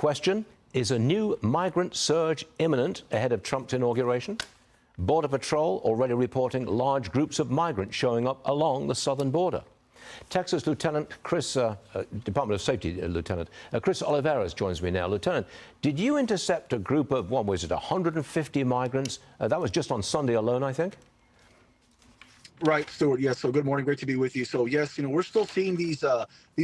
Question: is a new migrant surge imminent ahead of Trump's inauguration? Border Patrol already reporting large groups of migrants showing up along the southern border. Texas Lieutenant Department of Safety Lieutenant Chris Olivarez joins me now. Lieutenant, did you intercept a group of, what was it, 150 migrants? That was just on Sunday alone, I think? Right, Stuart. Yes. So good morning. Great to be with you. So yes, we're still seeing these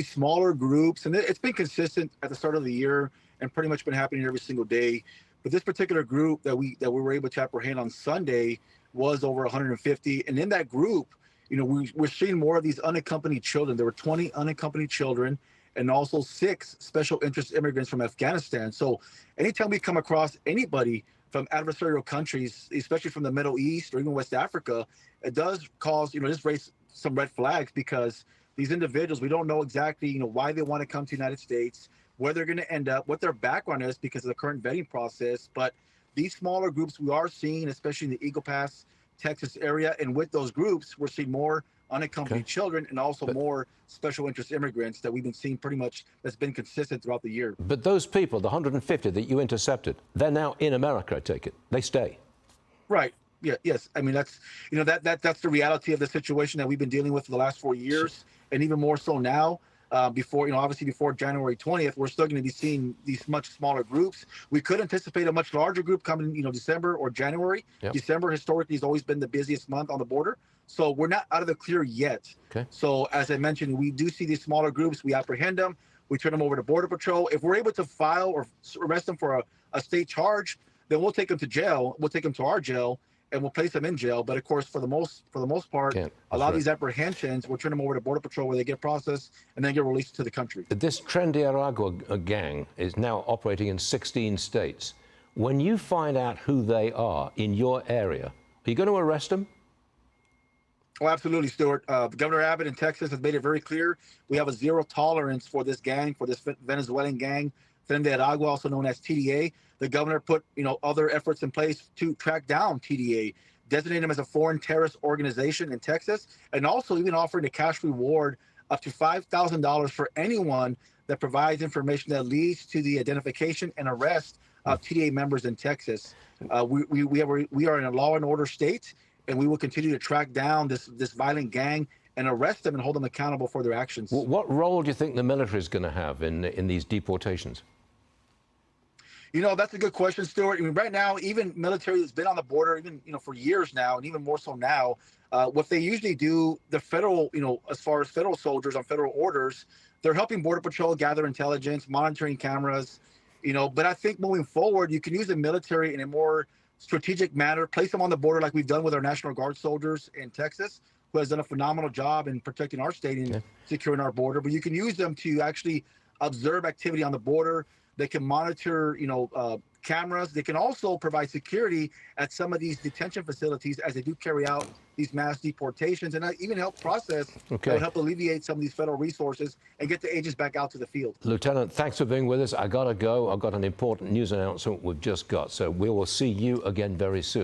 smaller groups, and it's been consistent at the start of the year and pretty much been happening every single day. But this particular group that we were able to apprehend on Sunday was over 150, and in that group, we're seeing more of these unaccompanied children. There were 20 unaccompanied children and also 6 special interest immigrants from Afghanistan. So anytime we come across anybody from adversarial countries, especially from the Middle East or even West Africa, it does cause, just raise some red flags, because these individuals, we don't know exactly, why they want to come to the United States, where they're going to end up, what their background is because of the current vetting process. But these smaller groups we are seeing, especially in the Eagle Pass, Texas area, and with those groups, we're seeing more unaccompanied children and also more special interest immigrants that we've been seeing pretty much that's been consistent throughout the year. But those people, the 150 that you intercepted, they're now in America, I take it. They stay. Right. Yeah. Yes. I mean, that's, that's the reality of the situation that we've been dealing with for the last 4 years, and even more so now. Before, obviously before January 20th, we're still going to be seeing these much smaller groups. We could anticipate a much larger group coming, December or January. Yep. December historically has always been the busiest month on the border. So we're not out of the clear yet. Okay. So as I mentioned, we do see these smaller groups. We apprehend them. We turn them over to Border Patrol. If we're able to file or arrest them for a state charge, then we'll take them to jail. We'll take them to our jail, and we'll place them in jail. But of course, for the most part, a lot of these apprehensions, we'll turn them over to Border Patrol where they get processed and then get released to the country. This Tren de Aragua gang is now operating in 16 states. When you find out who they are in your area, are you going to arrest them? Oh, absolutely, Stuart. Governor Abbott in Texas has made it very clear. We have a zero tolerance for this gang, for this Venezuelan gang, Tren de Aragua, also known as TDA. The governor put, other efforts in place to track down TDA, designate them as a foreign terrorist organization in Texas, and also even offering a cash reward up to $5,000 for anyone that provides information that leads to the identification and arrest of TDA members in Texas. We are in a law and order state, and we will continue to track down this violent gang and arrest them and hold them accountable for their actions. What role do you think the military is going to have in these deportations? That's a good question, Stuart. I mean, right now, even military that's been on the border, even, for years now, and even more so now, what they usually do, the federal, as far as federal soldiers on federal orders, they're helping Border Patrol gather intelligence, monitoring cameras, but I think moving forward, you can use the military in a more strategic manner, place them on the border like we've done with our National Guard soldiers in Texas, who has done a phenomenal job in protecting our state and securing our border. But you can use them to actually observe activity on the border. They can monitor, cameras. They can also provide security at some of these detention facilities as they do carry out these mass deportations, and even help process, help alleviate some of these federal resources and get the agents back out to the field. Lieutenant, thanks for being with us. I got to go. I've got an important news announcement we've just got, so we will see you again very soon.